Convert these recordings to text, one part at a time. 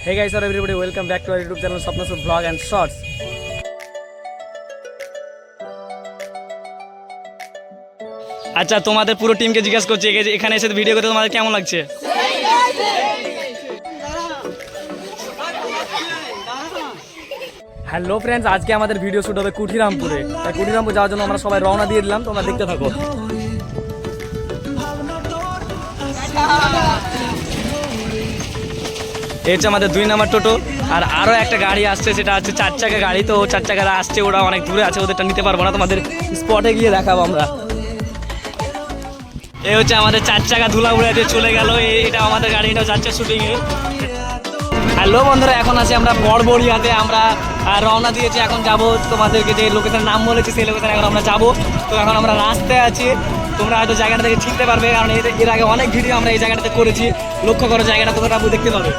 Hey guys, hello everybody, welcome back to our YouTube channel Sapna Sur Vlog and Shorts. আচ্ছা, তোমাদের পুরো টিমকে জিজ্ঞাসা করছি এখানে এসে ভিডিও করতে তোমাদের কেমন লাগছে? হ্যালো ফ্রেন্ডস, আজকে আমাদের ভিডিও শুট হবে কুঠিরামপুরে। তাই কুঠিরামপুর যাওয়ার জন্য আমরা সবাই রওনা দিয়ে দিলাম, তোমরা দেখতে থাকো। এই হচ্ছে আমাদের 2 নম্বর টোটো। আর আরও একটা গাড়ি আসছে, সেটা হচ্ছে 4 চাকা গাড়ি। তো 4 চাকা আসছে, ওরা অনেক দূরে আছে, ওদেরটা নিতে পারবো না, তোমাদের স্পটে গিয়ে দেখাবো আমরা। এই হচ্ছে আমাদের 4 চাকা ধুলা উড়াতে চলে গেল। এটা আমাদের গাড়ি, এটা যাচ্ছে শুটিংয়ে। হ্যালো বন্ধুরা, এখন আছি আমরা বড়বড়িয়াতে। আমরা রওনা দিয়েছি, এখন যাব তোমাদেরকে যে লোকেশনের নাম বলেছি সেই লোকেশনে এখন আমরা যাব। তো এখন আমরা রাস্তায় আছি, তোমরা হয়তো জায়গাটা থেকে চিনতে পারবে, কারণ এর আগে অনেক ভিডিও আমরা এই জায়গাটাতে করেছি। লক্ষ্য করো জায়গাটা, তোমরা দেখতে পাবে।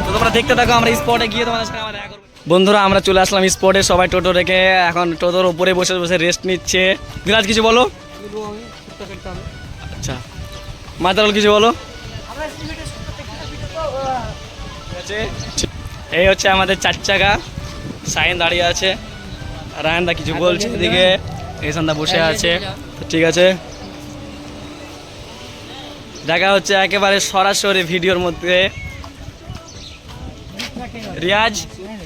তো তোমরা দেখতে থাকো, আমরা স্পটে গিয়ে তোমাদের সাথে দেখা করবো। বন্ধুরা, আমরা চলে আসলাম স্পটে, সবাই টোটো রেখে এখন টোটোর উপরে বসে বসে রেস্ট নিচ্ছে। বিরাজ কিছু বলো। আচ্ছা মাতারুল কিছু বলো। এই হচ্ছে আমাদের 4 চাকা, সাইন দাঁড়িয়ে আছে, রায়নদা কিছু বলছে, এদিকে এসানদা বসে আছে। ঠিক আছে, দেখা হচ্ছে একেবারে সরাসরি ভিডিওর মধ্যে। রিয়াজ,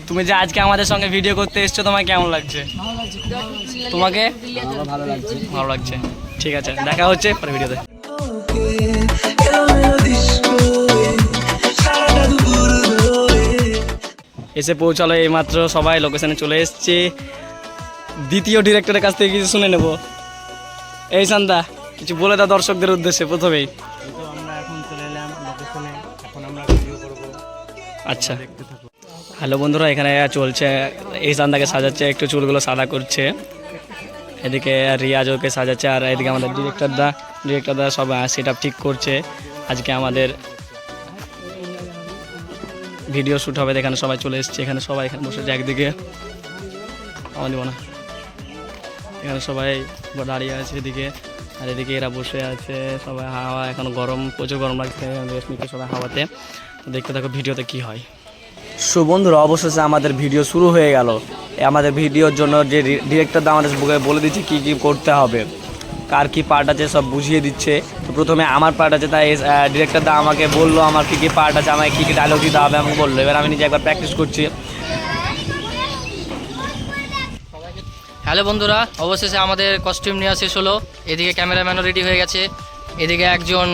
তুমি যে আজকে আমাদের সঙ্গে ভিডিও করতে এসছো, তোমার কেমন লাগছে? তোমাকে ভালো লাগছে। ঠিক আছে, দেখা হচ্ছে পরে ভিডিওতে। এসে পৌঁছালো এইমাত্র, সবাই লোকেশনে চলে এসছে। দ্বিতীয় ডিরেক্টরের কাছ থেকে কিছু শুনে নেব। এই সান্দা, কিছু বলে দাও দর্শকদের উদ্দেশ্যে প্রথমেই। আমরা এখন চলে এলাম লোকেশনে, এখন আমরা ভিডিও করব। আচ্ছা, হ্যালো বন্ধুরা, এখানে চলছে, এই সান্দাকে সাজাচ্ছে, একটু চুলগুলো সাদা করছে। এদিকে রিয়াজ ওকে সাজাচ্ছে, আর এদিকে আমাদের ডিরেক্টরদা সব সেট আপ ঠিক করছে। আজকে আমাদের ভিডিও শ্যুট হবে, এখানে সবাই চলে এসছে। এখানে সবাই এখানে বসেছে একদিকে, আমার দিব না, এখানে সবাই দাঁড়িয়ে আছে এদিকে, আর এদিকে এরা বসে আছে সবাই। হাওয়া এখন গরম, প্রচুর গরম লাগছে, রেস্ট নিচ্ছে সবাই হাওয়াতে। দেখতে থাকো ভিডিওতে কি হয়। সো বন্ধুরা, অবশেষে আমাদের ভিডিও শুরু হয়ে গেল। আমাদের ভিডিওর জন্য যে ডিরেক্টরদা আমাদের বলে দিচ্ছে কী কী করতে হবে, কার কী পার্ট আছে সব বুঝিয়ে দিচ্ছে। তো প্রথমে আমার পার্ট আছে, তাই ডিরেক্টরদা আমাকে বললো আমার কী কী পার্ট আছে, আমাকে কী কী ডায়লগ দিতে হবে আমাকে বললো। এবার আমি নিজে একবার প্র্যাকটিস করছি। হ্যালো বন্ধুরা, অবশেষে আমাদের কস্টিউম নেওয়া শেষ হলো। এদিকে ক্যামেরাম্যানও রেডি হয়ে গেছে, এদিকে একজন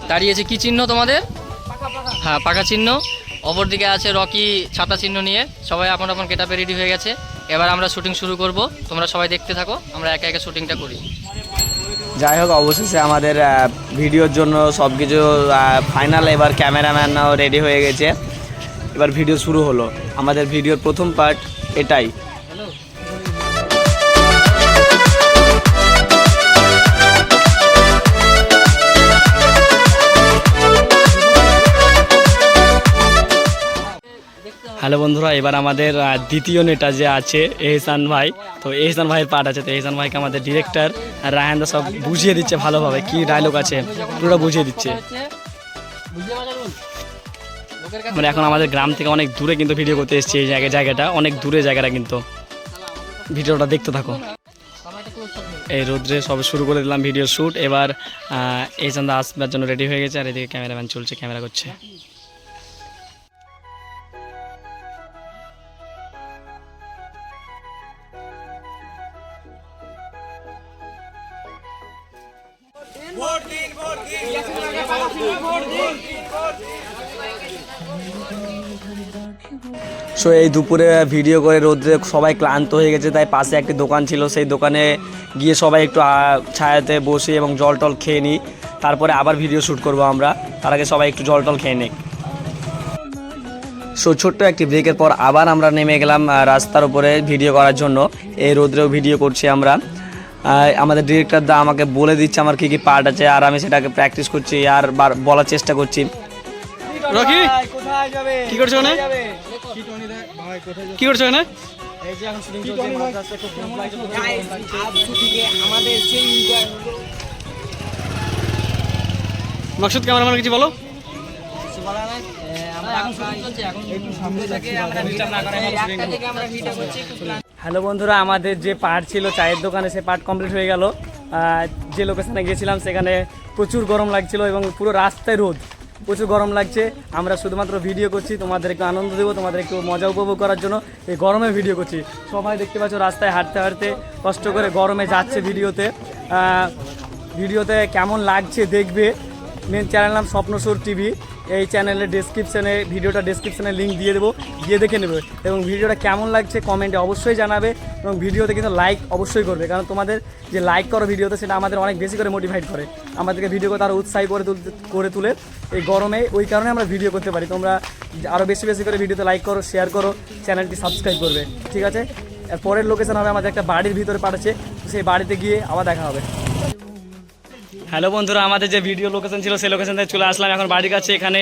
দাঁড়িয়েছে। কি চিহ্ন তোমাদের? হ্যাঁ, পাকা চিহ্ন। অপরদিকে আছে রকি ছাতা চিহ্ন নিয়ে। সবাই আপন আপন গেটআপে রেডি হয়ে গেছে। এবার আমরা শুটিং শুরু করব, তোমরা সবাই দেখতে থাকো, আমরা একে একে শুটিংটা করি। যাই হোক, অবশেষে আমাদের ভিডিওর জন্য সব কিছু ফাইনাল। এবার ক্যামেরাম্যানও রেডি হয়ে গেছে, এবার ভিডিও শুরু হলো। আমাদের ভিডিওর প্রথম পার্ট এটাই। হ্যালো বন্ধুরা, এবার আমাদের দ্বিতীয় নেতা যে আছে এহসান ভাই, তো এহসান ভাইয়ের পার্ট আছে। তো এহসান ভাইকে আমাদের ডিরেক্টর রায়হানদা সব বুঝিয়ে দিচ্ছে ভালোভাবে, কি ডায়লগ আছে পুরোটা বুঝিয়ে দিচ্ছে। মানে এখন আমাদের গ্রাম থেকে অনেক দূরে কিন্তু ভিডিও করতে এসেছি, এই জায়গাটা অনেক দূরে জায়গাটা, কিন্তু ভিডিওটা দেখতে থাকো। এই রোদ্রে সব শুরু করে দিলাম ভিডিও শ্যুট। এবার এহসানদা আসবার জন্য রেডি হয়ে গেছে, আর এদিকে ক্যামেরাম্যান চলছে, ক্যামেরা করছে। সো এই দুপুরে ভিডিও করে রোদ্রে সবাই ক্লান্ত হয়ে গেছে, তাই পাশে একটি দোকান ছিল, সেই দোকানে গিয়ে সবাই একটু ছায়াতে বসে এবং জল টল খেয়ে নিই, তারপরে আবার ভিডিও শ্যুট করব আমরা। তার আগে সবাই একটু জল টল খেয়ে নিই। সো ছোট্ট একটি ব্রেকের পর আবার আমরা নেমে গেলাম রাস্তার উপরে ভিডিও করার জন্য। এই রোদ্রেও ভিডিও করছি আমরা। আমাদের ডিরেক্টরদা আমাকে বলে দিচ্ছে আমার কী কী পার্ট আছে, আর আমি সেটাকে প্র্যাকটিস করছি আর বলার চেষ্টা করছি। রকি কোথায় যাবে? কি করছো ওখানে? কি করছো ওখানে? এই যে এখন শুটিং চলছে, মাত্র আজকে খুব গাইস আজ শুটিংয়ে আমাদের সেই মাকসুদ ক্যামেরাম্যান কিছু বলো। হ্যালো বন্ধুরা, আমাদের যে পার্ট ছিল চায়ের দোকানে সে পার্ট কমপ্লিট হয়ে গেল। যে লোকেশনে গিয়েছিলাম সেখানে প্রচুর গরম লাগছিল এবং পুরো রাস্তায় রোদ, প্রচুর গরম লাগছে। আমরা শুধুমাত্র ভিডিও করছি, তোমাদের একটু আনন্দ দেবো, তোমাদের একটু মজা উপভোগ করার জন্য এই গরমে ভিডিও করছি। সবাই দেখতে পাচ্ছ রাস্তায় হাঁটতে হাঁটতে কষ্ট করে গরমে যাচ্ছে। ভিডিওতে কেমন লাগছে দেখবে। মেন চ্যানেল নাম স্বপ্নসুর টিভি। এই চ্যানেলের ভিডিওটা ডেসক্রিপশনে লিঙ্ক দিয়ে দেবো, গিয়ে দেখে নেবে। এবং ভিডিওটা কেমন লাগছে কমেন্টে অবশ্যই জানাবে এবং ভিডিওতে কিন্তু লাইক অবশ্যই করবে, কারণ তোমাদের যে লাইক করো ভিডিওতে সেটা আমাদের অনেক বেশি করে মোটিভেট করে, আমাদেরকে ভিডিও করতে আরও উৎসাহী করে তুলে এই গরমে। ওই কারণে আমরা ভিডিও করতে পারি। তোমরা আরও বেশি বেশি করে ভিডিওতে লাইক করো, শেয়ার করো, চ্যানেলটি সাবস্ক্রাইব করবে, ঠিক আছে? আর পরের লোকেশন হবে আমাদের একটা বাড়ির ভিতরে পাঠাচ্ছে, সেই বাড়িতে গিয়ে আবার দেখা হবে। হ্যালো বন্ধুরা, আমাদের যে ভিডিও লোকেশন ছিল সেই লোকেশন থেকে চলে আসলাম এখন বাড়ির কাছে। এখানে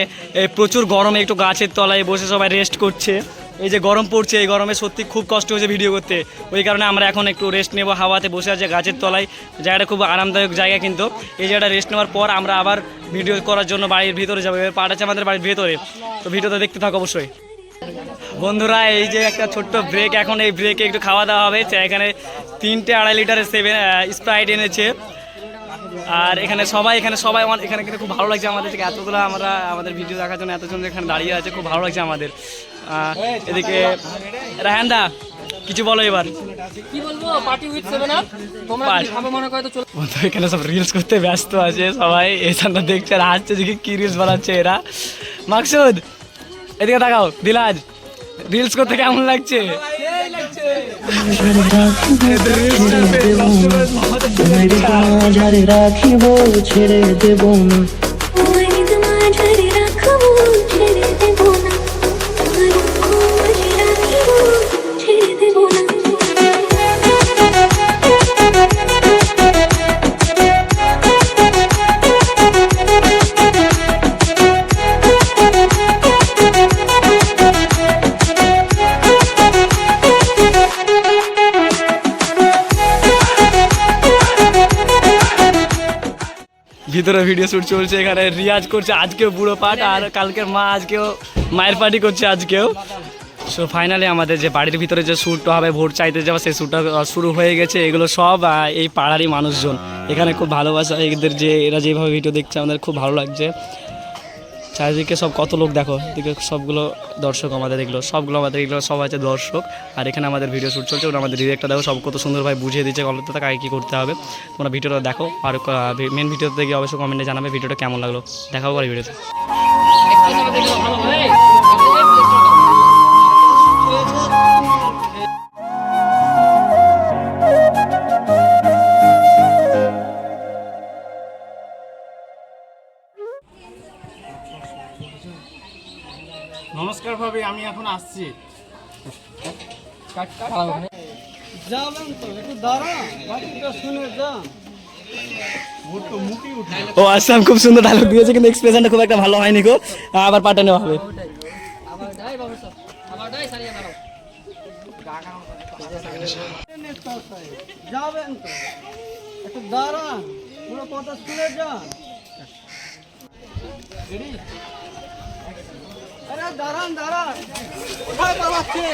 প্রচুর গরমে একটু গাছের তলায় বসে সবাই রেস্ট করছে। এই যে গরম পড়ছে, এই গরমে সত্যি খুব কষ্ট হয়েছে ভিডিও করতে। ওই কারণে আমরা এখন একটু রেস্ট নেব, হাওয়াতে বসে আছে গাছের তলায়। জায়গাটা খুব আরামদায়ক জায়গা, কিন্তু এই জায়গাটা রেস্ট নেওয়ার পর আমরা আবার ভিডিও করার জন্য বাড়ির ভিতরে যাবো। এবার পাঠাচ্ছে আমাদের বাড়ির ভেতরে, তো ভিডিওটা দেখতে থাকো অবশ্যই। বন্ধুরা, এই যে একটা ছোট্ট ব্রেক, এখন এই ব্রেকে একটু খাওয়া দাওয়া হবে। এখানে 3টে 2.5 লিটারের স্প্রাইট এনেছে। আর এখানে সবাই এখানে কিন্তু খুব ভালো লাগছে আমাদের থেকে। এতগুলো আমরা আমাদের ভিডিও দেখার জন্য এতজন এখানে দাঁড়িয়ে আছে, খুব ভালো লাগছে আমাদের। এদিকে রায়হান দা কিছু বলো এবার। কি বলবো, পার্টি উইথ 7 আপ। তোমরা কি ভাবে মনে করো তো চলো। বন্ধু এখানে সব রিলস করতে ব্যস্ত আছে সবাই, এখানটা দেখছে আর হাসছে যে কি রিলস বানাচ্ছে এরা। মাকসুদ এদিকে তাকাও। দিলাজ, রিলস করতে কেমন লাগছে? রাখিব ছেড়ে দেব না, ভিতরে ভিডিও শ্যুট চলছে, এখানে রিয়াজ করছে আজকেও বুড়ো পাঠ, আর কালকের মা আজকেও মায়ের পার্টি করছে আজকেও। সো ফাইনালি আমাদের যে বাড়ির ভিতরে যে শ্যুটটা হবে ভোট চাইতে যাওয়া, সেই শ্যুটটা শুরু হয়ে গেছে। এগুলো সব এই পাড়ারই মানুষজন, এখানে খুব ভালোবাসা এদের, যে এরা যেভাবে ভিডিও দেখছে আমাদের খুব ভালো লাগছে। চারিদিকে সব কত লোক দেখো, এদিকে সবগুলো দর্শক আমাদের, এগুলো সব আছে দর্শক। আর এখানে আমাদের ভিডিও শ্যুট চলছে, ওরা আমাদের ডিরেক্টর দেখো সব কত সুন্দরভাবে বুঝিয়ে দিচ্ছে গল্পটা কাকে কী করতে হবে। তোমরা ভিডিওটা দেখো, আর মেন ভিডিওতে গিয়ে অবশ্যই কমেন্টে জানাবে ভিডিওটা কেমন লাগলো। দেখাবো আর ভিডিওতে। নমস্কার ভাবি, আমি এখন আসছি। ও আসলাম, খুব সুন্দর ডায়লগ দিয়েছে, কিন্তু এক্সপ্রেশনটা খুব একটা ভালো হয়নি গো। আবার পাঠা নেওয়া হবে। যাবেন তো একটু দাঁড়ান, পুরো কথা শুনে যান। আরে দাঁড়ান কোথায় পালাচ্ছে?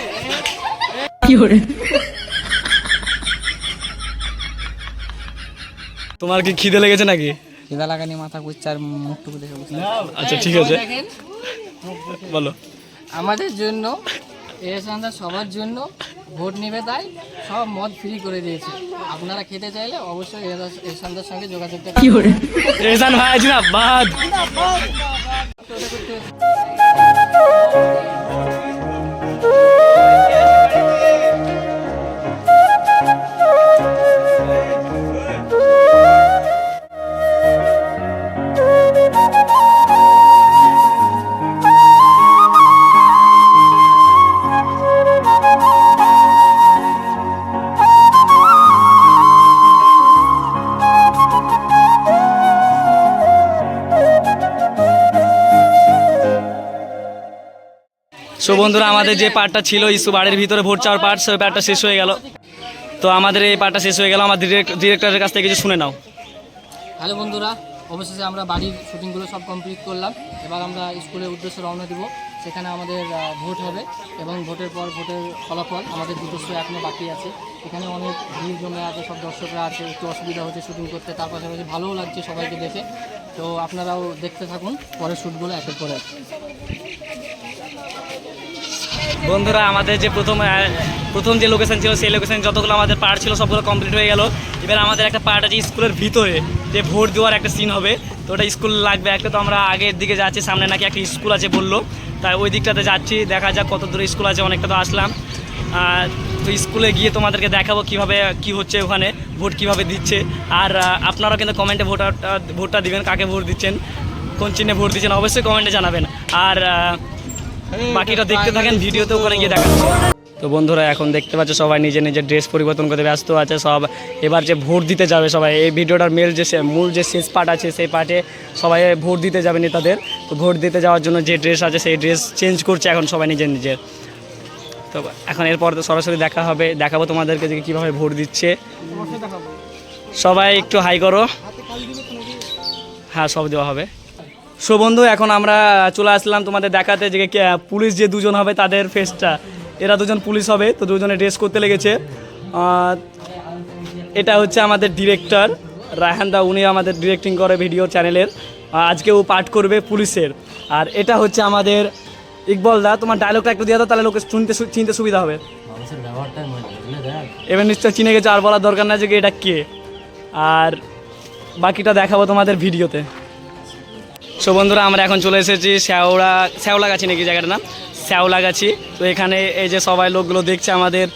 তোমার কি খিদে লেগেছে নাকি? খিদা লাগানি মাথা ঘুরছে আর মুখটুকু দেখে বুঝতে। আচ্ছা ঠিক আছে, বলো। আমাদের জন্য এহসানদা সবার জন্য ভোট নেবে, তাই সব মদ ফ্রি করে দিয়েছে। আপনারা খেতে চাইলে অবশ্যই এহসানদার সঙ্গে যোগাযোগ করুন। এহসান ভাই জিন্দাবাদ। সো বন্ধুরা, আমাদের যে পার্টটা ছিল ইস্যু বাড়ির ভিতরে ভোট চাওয়ার পার্ট, সেই পার্টটা শেষ হয়ে গেল। তো আমাদের এই পার্টটা শেষ হয়ে গেল। আমার ডিরেক্টরের কাছ থেকে কিছু শুনে নাও। হ্যালো বন্ধুরা, অবশেষে আমরা বাড়ির শুটিংগুলো সব কমপ্লিট করলাম। এবার আমরা স্কুলের উদ্দেশ্যে রওনা দিব। সেখানে আমাদের ভোট হবে এবং ভোটের পর ভোটের ফলাফল আমাদের দুটো শো এখনও বাকি আছে। এখানে অনেক ভিড় জমে আছে, সব দর্শকরা আছে, একটু অসুবিধা হচ্ছে শুটিং করতে, তার পাশাপাশি ভালোও লাগছে সবাইকে দেখে। তো আপনারাও দেখতে থাকুন পরের শ্যুটগুলো একের পর এক। বন্ধুরা আমাদের যে প্রথম যে লোকেশন ছিল সেই লোকেশন যতগুলো আমাদের পার্ট ছিল সবগুলো কমপ্লিট হয়ে গেল। এবার আমাদের একটা পার্ট আছে স্কুলের ভিতরে, যে ভোট দেওয়ার একটা সিন হবে। তো ওটা স্কুল লাগবে একটা, তো আমরা আগের দিকে যাচ্ছি, সামনে নাকি একটা স্কুল আছে বললো, তাই ওই দিকটাতে যাচ্ছি। দেখা যাক কত দূরে স্কুল আছে, অনেকটা তো আসলাম। তো স্কুলে গিয়ে তোমাদেরকে দেখাবো কীভাবে কী হচ্ছে ওখানে, ভোট কীভাবে দিচ্ছে। আর আপনারাও কিন্তু কমেন্টে ভোটটা দিবেন, কাকে ভোট দিচ্ছেন, কোন চিহ্নে ভোট দিচ্ছেন অবশ্যই কমেন্টে জানাবেন। আর বাকিটা দেখতে থাকেন, ভিডিওতে ওখানে গিয়ে দেখাচ্ছি। তো বন্ধুরা এখন দেখতে পাচ্ছ সবাই নিজের নিজের ড্রেস পরিবর্তন করতে ব্যস্ত আছে সব। এবার যে ভোট দিতে যাবে সবাই, এই ভিডিওটার মূল যে শেষ পার্ট আছে সেই পার্টে সবাই ভোট দিতে যাবে নেতাদের। তো ভোট দিতে যাওয়ার জন্য যে ড্রেস আছে সেই ড্রেস চেঞ্জ করছে এখন সবাই নিজের নিজের। তো এখন এরপর তো সরাসরি দেখাবো তোমাদেরকে যে কীভাবে ভোট দিচ্ছে। সবাই একটু হাই করো। হ্যাঁ, সব দেওয়া হবে। সো বন্ধু এখন আমরা চলে আসলাম তোমাদের দেখাতে যে পুলিশ যে দুজন হবে তাদের ফেসটা, এরা দুজন পুলিশ হবে। তো দুজনে ড্রেস করতে লেগেছে। এটা হচ্ছে আমাদের ডিরেক্টর রায়হান দা, উনি আমাদের ডিরেক্টিং করে ভিডিও চ্যানেলের। আজকে ও পাঠ করবে পুলিশের। আর এটা হচ্ছে আমাদের ইকবল দা, তোমার ডায়লগটা একটু দিয়ে দাও, তাহলে লোকে চিনতে সুবিধা হবে। এবার নিশ্চয় চিনে গেছে, আর বলার দরকার না যে এটা কে। আর বাকিটা দেখাবো তোমাদের ভিডিওতে। সো বন্ধুরা আমরা এখন চলে এসেছি শ্যাওলাগাছি নাকি জায়গাটার নাম, শ্যাওলাগাছি। তো এখানে এই যে সবাই লোকগুলো দেখছে আমাদের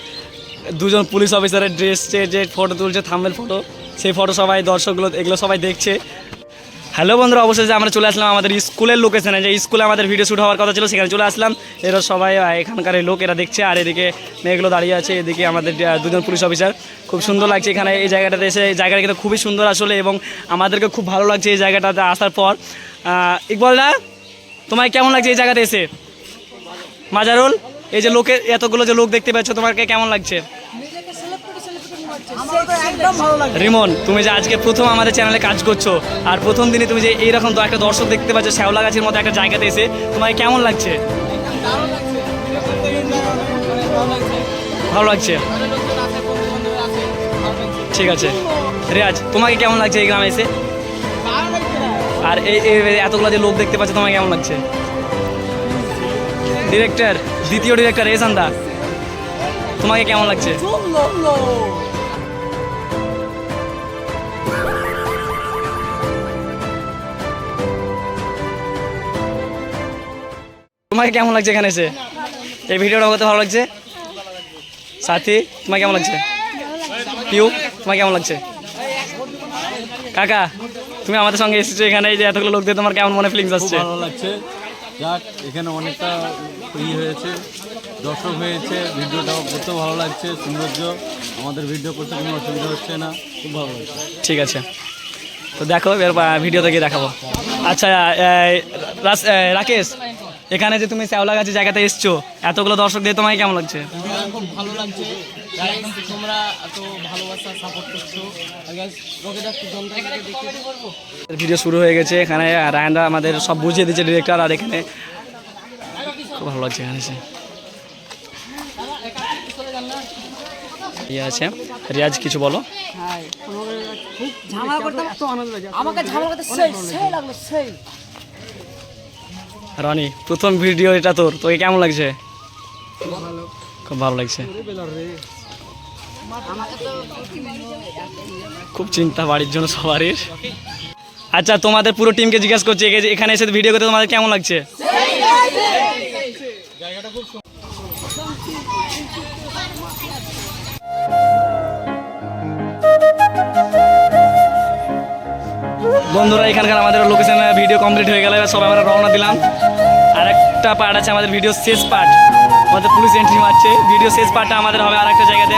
দুজন পুলিশ অফিসারের ড্রেসে যে ফটো তুলছে, থাম্বনেল ফটো, সেই ফটো সবাই দর্শকগুলো এগুলো সবাই দেখছে। হ্যালো বন্ধুরা, অবশ্যই আমরা চলে আসলাম আমাদের স্কুলের লোকেশনে, যে স্কুলে আমাদের ভিডিও শ্যুট হওয়ার কথা ছিল সেখানে চলে আসলাম। এরা সবাই এখানকার লোক, এরা দেখছে। আর এদিকে মেয়েগুলো দাঁড়িয়ে আছে, এদিকে আমাদের দুজন পুলিশ অফিসার। খুব সুন্দর লাগছে এখানে এই জায়গাটাতে এসে, এই জায়গাটা কিন্তু খুবই সুন্দর আসলে, এবং আমাদেরকে খুব ভালো লাগছে এই জায়গাটাতে আসার পর। ইকবালদা, তোমার কেমন লাগছে এই জায়গাতে এসে? মাজারুল, এই যে লোকের এতগুলো যে লোক দেখতে পাচ্ছ, তোমাকে কেমন লাগছে? রিমন, তুমি যে আজকে প্রথম আমাদের চ্যানেলে কাজ করছো, আর প্রথম দিনে তুমি যে এইরকম একটা দর্শক দেখতে পাচ্ছ শ্যাওলাগাছির মতো একটা জায়গাতে এসে, তোমাকে কেমন লাগছে? ভালো লাগছে। ঠিক আছে। রিয়াজ, তোমাকে কেমন লাগছে এই গ্রামে এসে? আর এই এতগুলো যে লোক দেখতে পাচ্ছ, তোমাকে কেমন লাগছে? ডিরেক্টর, দ্বিতীয় ডিরেক্টর এহসান দা, তোমাকে কেমন লাগছে? তোমাকে কেমন লাগছে এখানে এসে? এই ভিডিওটা করতে ভালো লাগছে? সাথী, তোমার কেমন লাগছে? পিউ, তোমার কেমন লাগছে? কাকা, তুমি আমাদের সঙ্গে এসেছো এখানে, এই যে এতগুলো লোক দিয়ে, তোমার কেমন মনে ফিলিংস আসছে? ভালো লাগছে। যাক, এখানে অনেকটা হয়েছে, দর্শক হয়েছে, ভিডিওটাও করতেও ভালো লাগছে, সৌন্দর্য, আমাদের ভিডিও করতে কোনো অসুবিধা হচ্ছে না, খুব ভালো লাগছে। ঠিক আছে, তো দেখো এর ভিডিওতে গিয়ে দেখাবো। আচ্ছা রাকেশ, এখানে যে তুমি শ্যাওলাগাছি জায়গাতে এসছো, এতগুলো দর্শক দিয়ে তোমাকে কেমন লাগছে? খুব ভালো লাগছে, তোমরা এত ভালোবাসা সাপোর্ট করছো। ভিডিও শুরু হয়ে গেছে এখানে, রায়হানদা আমাদের সব বুঝিয়ে দিচ্ছে ডিরেক্টর। আর এখানে খুব ভালো লাগছে এখানে এসে। ইয়ে আছে, রিয়াজ কিছু বলো। ঝামেলা করতাম তো আনন্দ লাগে, আমাকে ঝামেলা করতে সেই লাগলো সেই। রনি, প্রথম ভিডিও এটা তোর, তোকে কেমন লাগছে? খুব ভালো লাগছে। খুব চিন্তা বাড়ির জন্য সবারই। আচ্ছা, তোমাদের পুরো টিমকে জিজ্ঞাসা করছি, এখানে এসে ভিডিও করতে তোমাদের কেমন লাগছে? বন্ধুরা, এখানকার আমাদের লোকেশনে ভিডিও কমপ্লিট হয়ে গেল, এবার সবাই আমরা রওনা দিলাম। আর একটা পার্ট আছে আমাদের ভিডিও শেষ পার্ট, আমাদের পুলিশ এন্ট্রি মারছে। ভিডিও শেষ পার্টটা আমাদের হবে আর একটা জায়গাতে,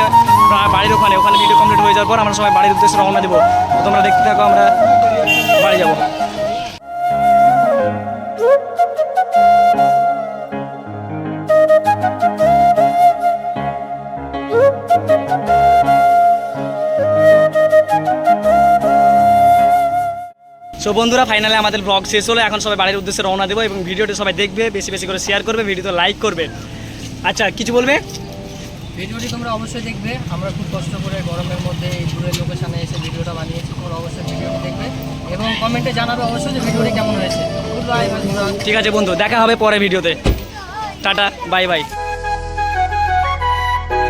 বাড়ির ওখানে ভিডিও কমপ্লিট হয়ে যাওয়ার পর আমরা সবাই বাড়ির উদ্দেশ্যে রওনা দেবো। তোমরা দেখতে থাকো, আমরা বাড়ি যাবো। সো সো বন্ধুরা ফাইনালি আমাদের ব্লগ শেষ হলো, এখন সবাই বাড়ির উদ্দেশ্যে রওনা দেবো এবং ভিডিওটি সবাই দেখবে, বেশি বেশি করে শেয়ার করবে, ভিডিওতে লাইক করবে। আচ্ছা কিছু বলবে? ভিডিওটি তোমরা অবশ্যই দেখবে, আমরা খুব কষ্ট করে গরমের মধ্যে এই দূরের লোকেশনে এসে ভিডিওটা বানিয়েছি, তোমরা অবশ্যই ভিডিওটি দেখবে এবং কমেন্টে জানাবে অবশ্যই যে ভিডিওটি কেমন হয়েছে। গুড বাই বন্ধুরা। ঠিক আছে বন্ধু, দেখা হবে পরে ভিডিওতে। Tata, bye bye.